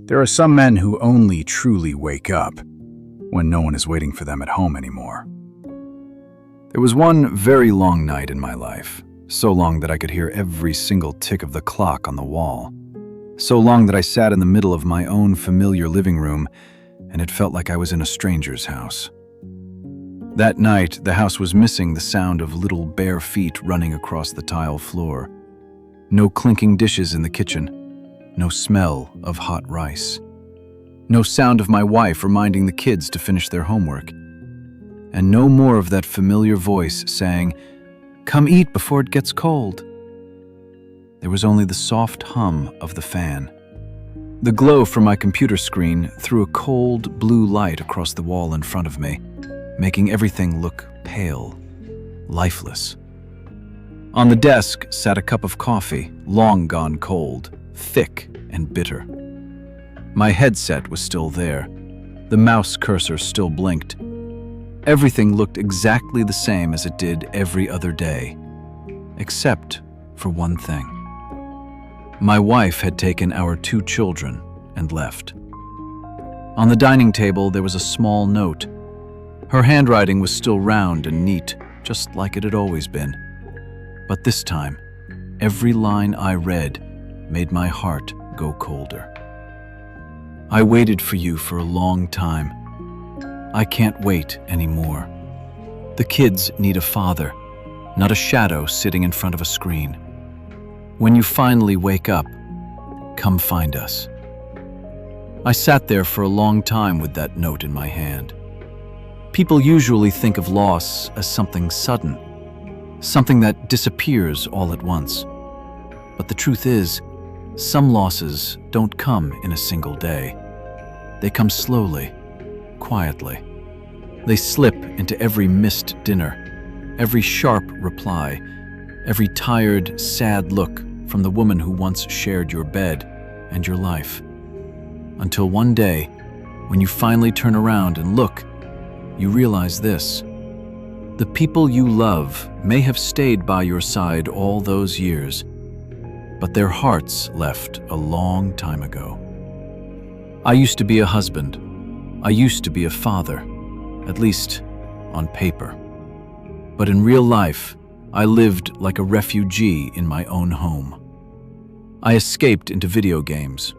There are some men who only truly wake up when no one is waiting for them at home anymore. There was one very long night in my life, so long that I could hear every single tick of the clock on the wall, so long that I sat in the middle of my own familiar living room and it felt like I was in a stranger's house. That night, the house was missing the sound of little bare feet running across the tile floor. No clinking dishes in the kitchen, no smell of hot rice, no sound of my wife reminding the kids to finish their homework, and no more of that familiar voice saying, "Come eat before it gets cold." There was only the soft hum of the fan. The glow from my computer screen threw a cold blue light across the wall in front of me, making everything look pale, lifeless. On the desk sat a cup of coffee, long gone cold, thick and bitter. My headset was still there. The mouse cursor still blinked. Everything looked exactly the same as it did every other day, except for one thing. My wife had taken our 2 children and left. On the dining table, there was a small note. Her handwriting was still round and neat, just like it had always been. But this time, every line I read made my heart go colder. I waited for you for a long time. I can't wait anymore. The kids need a father, not a shadow sitting in front of a screen. When you finally wake up, come find us. I sat there for a long time with that note in my hand. People usually think of loss as something sudden, something that disappears all at once. But the truth is, some losses don't come in a single day. They come slowly, quietly. They slip into every missed dinner, every sharp reply, every tired, sad look from the woman who once shared your bed and your life. Until one day, when you finally turn around and look, you realize this: the people you love may have stayed by your side all those years, but their hearts left a long time ago. I used to be a husband. I used to be a father, at least on paper. But in real life, I lived like a refugee in my own home. I escaped into video games.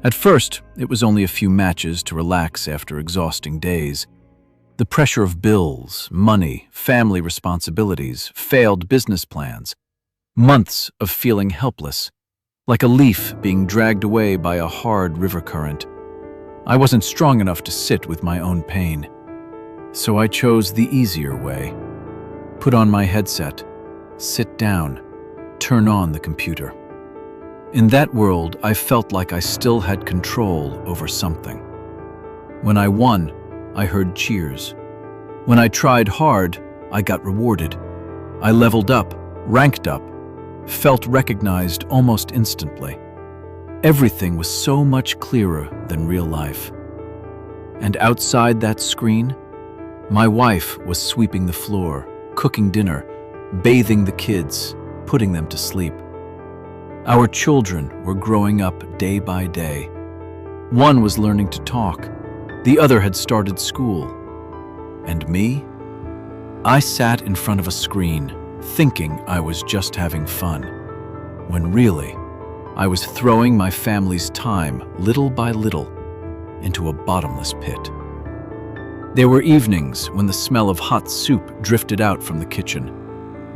At first, it was only a few matches to relax after exhausting days. The pressure of bills, money, family responsibilities, failed business plans, months of feeling helpless, like a leaf being dragged away by a hard river current. I wasn't strong enough to sit with my own pain, so I chose the easier way. Put on my headset, sit down, turn on the computer. In that world, I felt like I still had control over something. When I won, I heard cheers. When I tried hard, I got rewarded. I leveled up, ranked up, felt recognized almost instantly. Everything was so much clearer than real life. And outside that screen, my wife was sweeping the floor, cooking dinner, bathing the kids, putting them to sleep. Our children were growing up day by day. One was learning to talk. The other had started school. And me? I sat in front of a screen, thinking I was just having fun, when really, I was throwing my family's time, little by little, into a bottomless pit. There were evenings when the smell of hot soup drifted out from the kitchen.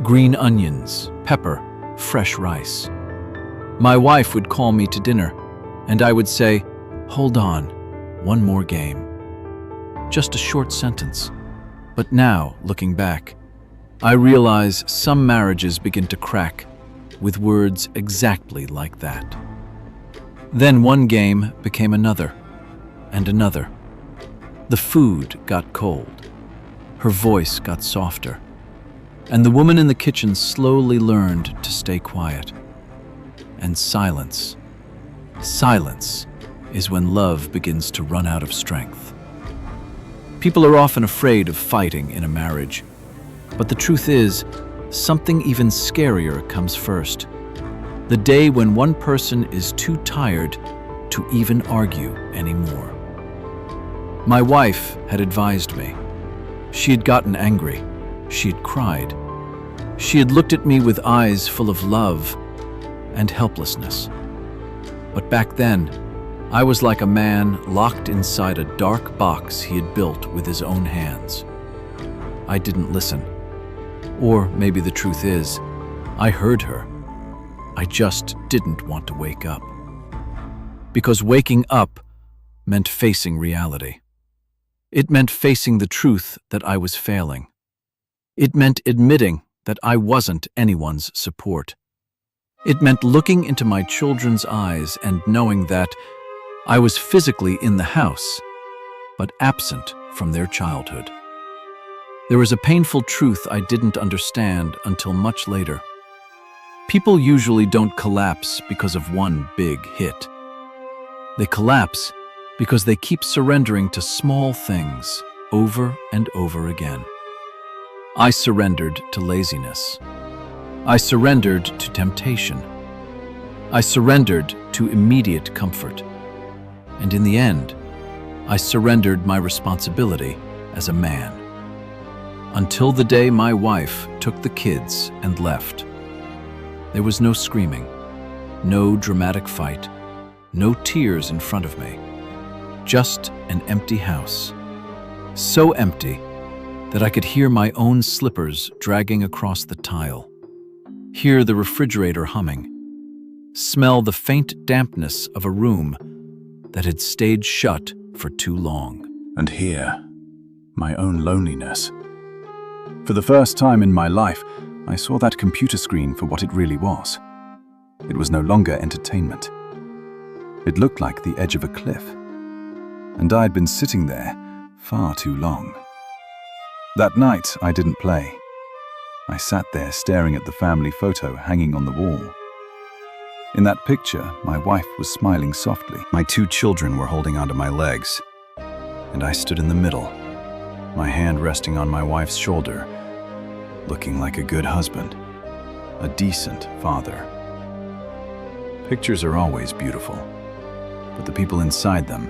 Green onions, pepper, fresh rice. My wife would call me to dinner, and I would say, "Hold on, one more game." Just a short sentence. But now, looking back, I realize some marriages begin to crack with words exactly like that. Then one game became another, and another. The food got cold. Her voice got softer. And the woman in the kitchen slowly learned to stay quiet. And silence is when love begins to run out of strength. People are often afraid of fighting in a marriage, but the truth is, something even scarier comes first. The day when one person is too tired to even argue anymore. My wife had advised me. She had gotten angry. She had cried. She had looked at me with eyes full of love and helplessness. But back then, I was like a man locked inside a dark box he had built with his own hands. I didn't listen. Or maybe the truth is, I heard her. I just didn't want to wake up. Because waking up meant facing reality. It meant facing the truth that I was failing. It meant admitting that I wasn't anyone's support. It meant looking into my children's eyes and knowing that I was physically in the house, but absent from their childhood. There was a painful truth I didn't understand until much later. People usually don't collapse because of one big hit. They collapse because they keep surrendering to small things over and over again. I surrendered to laziness. I surrendered to temptation. I surrendered to immediate comfort. And in the end, I surrendered my responsibility as a man. Until the day my wife took the kids and left. There was no screaming, no dramatic fight, no tears in front of me. Just an empty house. So empty that I could hear my own slippers dragging across the tile, hear the refrigerator humming, smell the faint dampness of a room that had stayed shut for too long. And hear my own loneliness. For the first time in my life, I saw that computer screen for what it really was. It was no longer entertainment. It looked like the edge of a cliff. And I'd been sitting there far too long. That night, I didn't play. I sat there staring at the family photo hanging on the wall. In that picture, my wife was smiling softly. My 2 children were holding onto my legs, and I stood in the middle, my hand resting on my wife's shoulder, looking like a good husband, a decent father. Pictures are always beautiful, but the people inside them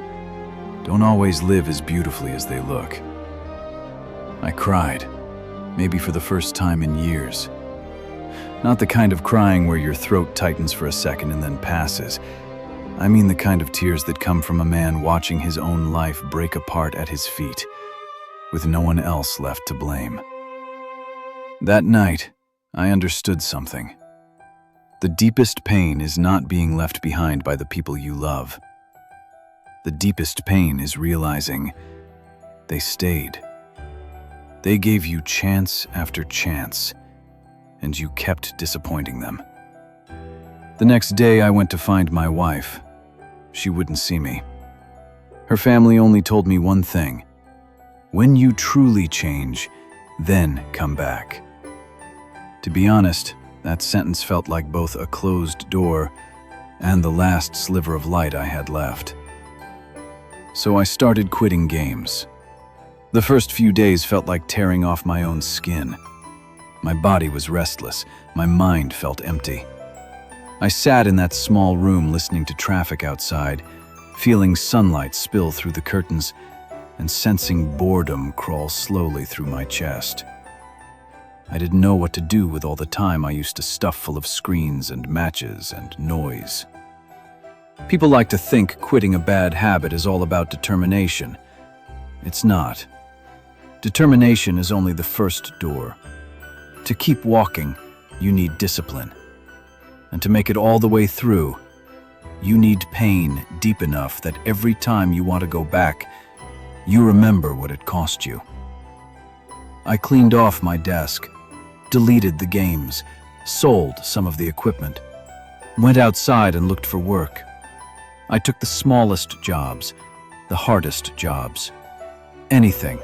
don't always live as beautifully as they look. I cried, maybe for the first time in years. Not the kind of crying where your throat tightens for a second and then passes. I mean the kind of tears that come from a man watching his own life break apart at his feet, with no one else left to blame. That night, I understood something. The deepest pain is not being left behind by the people you love. The deepest pain is realizing they stayed. They gave you chance after chance, and you kept disappointing them. The next day, I went to find my wife. She wouldn't see me. Her family only told me one thing: when you truly change, then come back. To be honest, that sentence felt like both a closed door and the last sliver of light I had left. So I started quitting games. The first few days felt like tearing off my own skin. My body was restless, my mind felt empty. I sat in that small room listening to traffic outside, feeling sunlight spill through the curtains and sensing boredom crawl slowly through my chest. I didn't know what to do with all the time I used to stuff full of screens and matches and noise. People like to think quitting a bad habit is all about determination. It's not. Determination is only the first door. To keep walking, you need discipline. And to make it all the way through, you need pain deep enough that every time you want to go back, you remember what it cost you. I cleaned off my desk, deleted the games, sold some of the equipment, went outside and looked for work. I took the smallest jobs, the hardest jobs. Anything,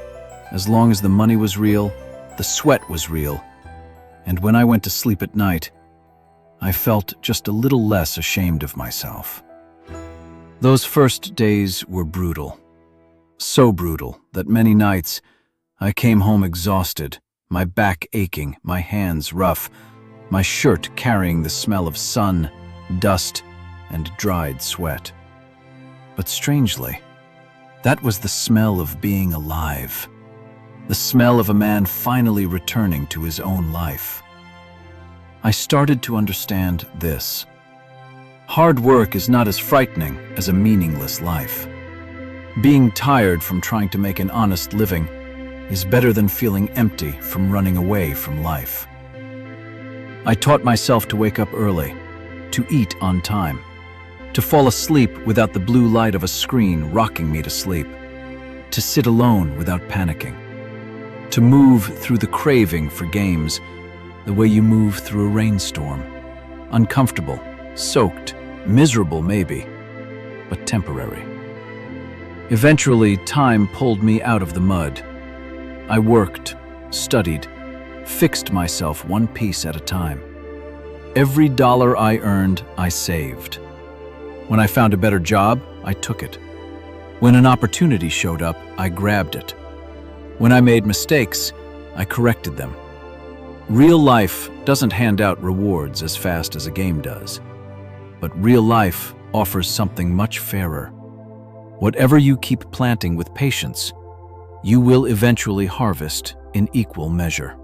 as long as the money was real, the sweat was real, and when I went to sleep at night, I felt just a little less ashamed of myself. Those first days were brutal. So brutal that many nights I came home exhausted, my back aching, my hands rough, my shirt carrying the smell of sun, dust, and dried sweat. But strangely, that was the smell of being alive. The smell of a man finally returning to his own life. I started to understand this. Hard work is not as frightening as a meaningless life. Being tired from trying to make an honest living is better than feeling empty from running away from life. I taught myself to wake up early, to eat on time, to fall asleep without the blue light of a screen rocking me to sleep, to sit alone without panicking, to move through the craving for games the way you move through a rainstorm, uncomfortable, soaked, miserable maybe, but temporary. Eventually, time pulled me out of the mud. I worked, studied, fixed myself one piece at a time. Every dollar I earned, I saved. When I found a better job, I took it. When an opportunity showed up, I grabbed it. When I made mistakes, I corrected them. Real life doesn't hand out rewards as fast as a game does. But real life offers something much fairer. Whatever you keep planting with patience, you will eventually harvest in equal measure.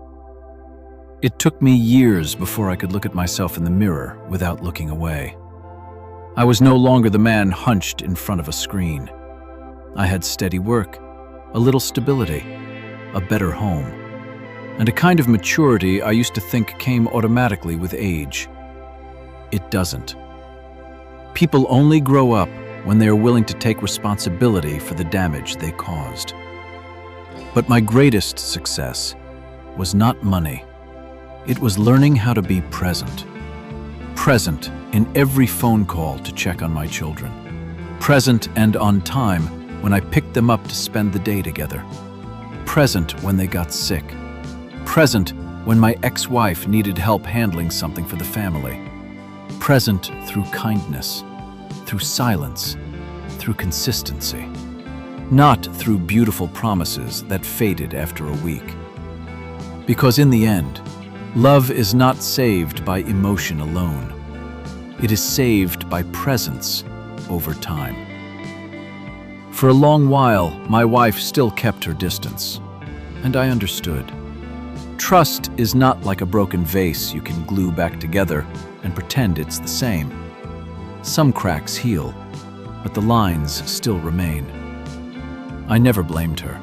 It took me years before I could look at myself in the mirror without looking away. I was no longer the man hunched in front of a screen. I had steady work, a little stability, a better home, and a kind of maturity I used to think came automatically with age. It doesn't. People only grow up when they are willing to take responsibility for the damage they caused. But my greatest success was not money. It was learning how to be present. Present in every phone call to check on my children. Present and on time when I picked them up to spend the day together. Present when they got sick. Present when my ex-wife needed help handling something for the family. Present through kindness, through silence, through consistency. Not through beautiful promises that faded after a week. Because in the end, love is not saved by emotion alone. It is saved by presence over time. For a long while, my wife still kept her distance, and I understood. Trust is not like a broken vase you can glue back together and pretend it's the same. Some cracks heal, but the lines still remain. I never blamed her,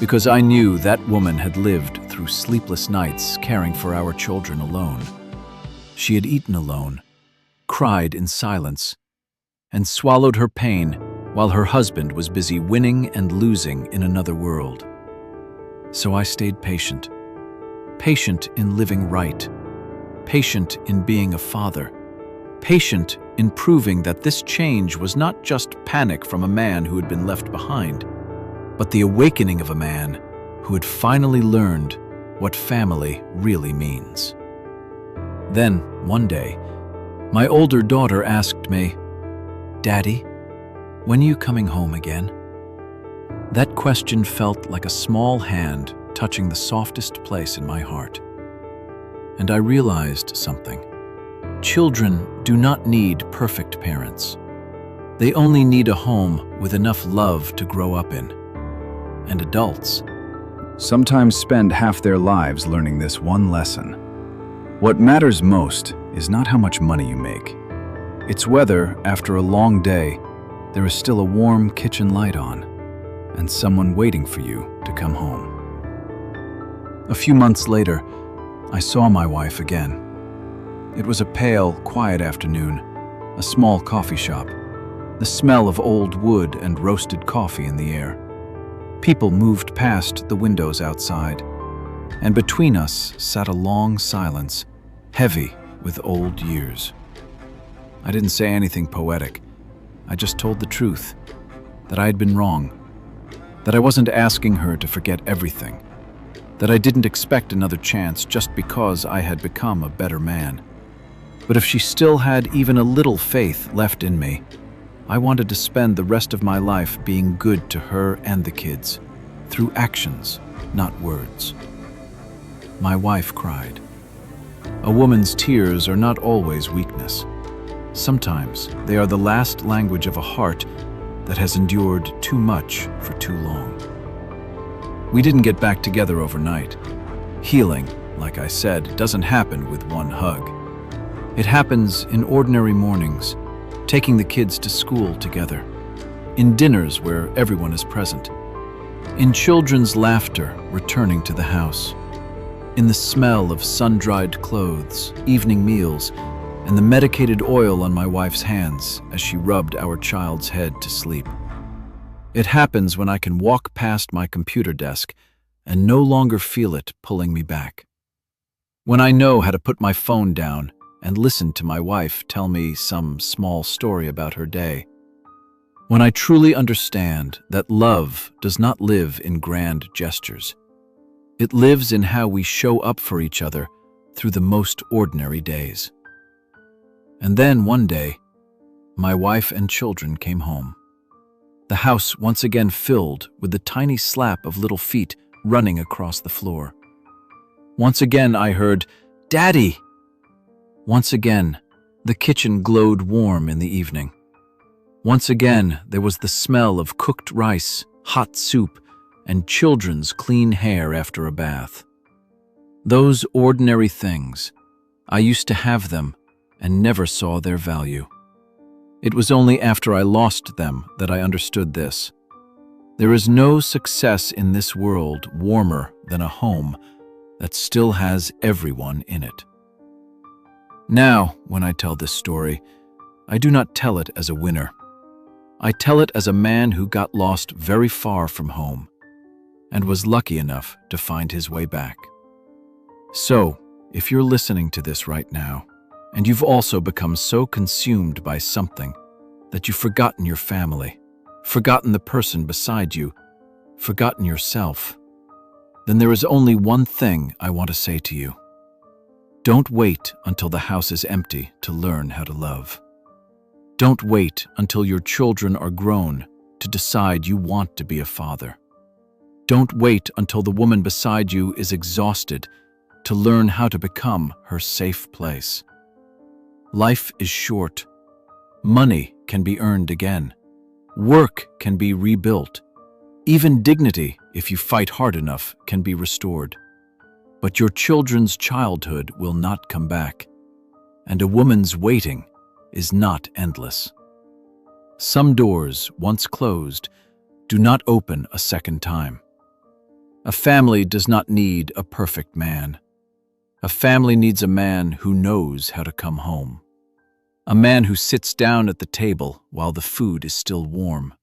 because I knew that woman had lived through sleepless nights caring for our children alone. She had eaten alone, cried in silence, and swallowed her pain while her husband was busy winning and losing in another world. So I stayed patient. Patient in living right. Patient in being a father. Patient in proving that this change was not just panic from a man who had been left behind, but the awakening of a man who had finally learned what family really means. Then, one day, my older daughter asked me, "Daddy, when are you coming home again?" That question felt like a small hand touching the softest place in my heart. And I realized something. Children do not need perfect parents. They only need a home with enough love to grow up in. And adults sometimes spend half their lives learning this one lesson. What matters most is not how much money you make. It's whether, after a long day, there is still a warm kitchen light on and someone waiting for you to come home. A few months later, I saw my wife again. It was a pale, quiet afternoon, a small coffee shop, the smell of old wood and roasted coffee in the air. People moved past the windows outside, and between us sat a long silence, heavy with old years. I didn't say anything poetic. I just told the truth, that I had been wrong, that I wasn't asking her to forget everything, that I didn't expect another chance just because I had become a better man. But if she still had even a little faith left in me, I wanted to spend the rest of my life being good to her and the kids, through actions, not words. My wife cried. A woman's tears are not always weakness. Sometimes they are the last language of a heart that has endured too much for too long. We didn't get back together overnight. Healing, like I said, doesn't happen with one hug. It happens in ordinary mornings, taking the kids to school together, in dinners where everyone is present, in children's laughter returning to the house, in the smell of sun-dried clothes, evening meals, and the medicated oil on my wife's hands as she rubbed our child's head to sleep. It happens when I can walk past my computer desk and no longer feel it pulling me back. When I know how to put my phone down and listen to my wife tell me some small story about her day. When I truly understand that love does not live in grand gestures. It lives in how we show up for each other through the most ordinary days. And then one day, my wife and children came home. The house once again filled with the tiny slap of little feet running across the floor. Once again I heard, "Daddy!" Once again, the kitchen glowed warm in the evening. Once again, there was the smell of cooked rice, hot soup, and children's clean hair after a bath. Those ordinary things, I used to have them and never saw their value. It was only after I lost them that I understood this. There is no success in this world warmer than a home that still has everyone in it. Now, when I tell this story, I do not tell it as a winner. I tell it as a man who got lost very far from home and was lucky enough to find his way back. So, if you're listening to this right now, and you've also become so consumed by something that you've forgotten your family, forgotten the person beside you, forgotten yourself, then there is only one thing I want to say to you. Don't wait until the house is empty to learn how to love. Don't wait until your children are grown to decide you want to be a father. Don't wait until the woman beside you is exhausted to learn how to become her safe place. Life is short. Money can be earned again. Work can be rebuilt. Even dignity, if you fight hard enough, can be restored. But your children's childhood will not come back, and a woman's waiting is not endless. Some doors, once closed, do not open a second time. A family does not need a perfect man. A family needs a man who knows how to come home. A man who sits down at the table while the food is still warm.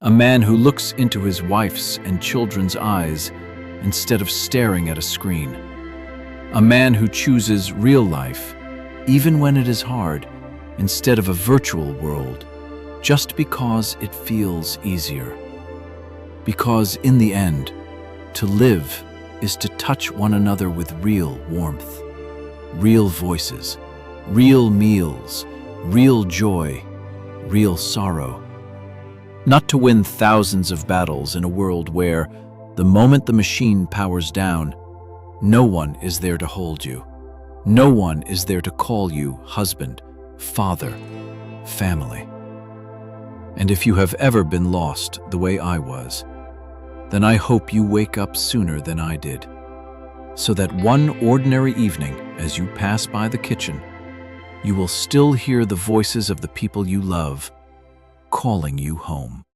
A man who looks into his wife's and children's eyes instead of staring at a screen. A man who chooses real life, even when it is hard, instead of a virtual world, just because it feels easier. Because in the end, to live is to touch one another with real warmth, real voices, real meals, real joy, real sorrow. Not to win thousands of battles in a world where, the moment the machine powers down, no one is there to hold you. No one is there to call you husband, father, family. And if you have ever been lost the way I was, then I hope you wake up sooner than I did, so that one ordinary evening as you pass by the kitchen, you will still hear the voices of the people you love calling you home.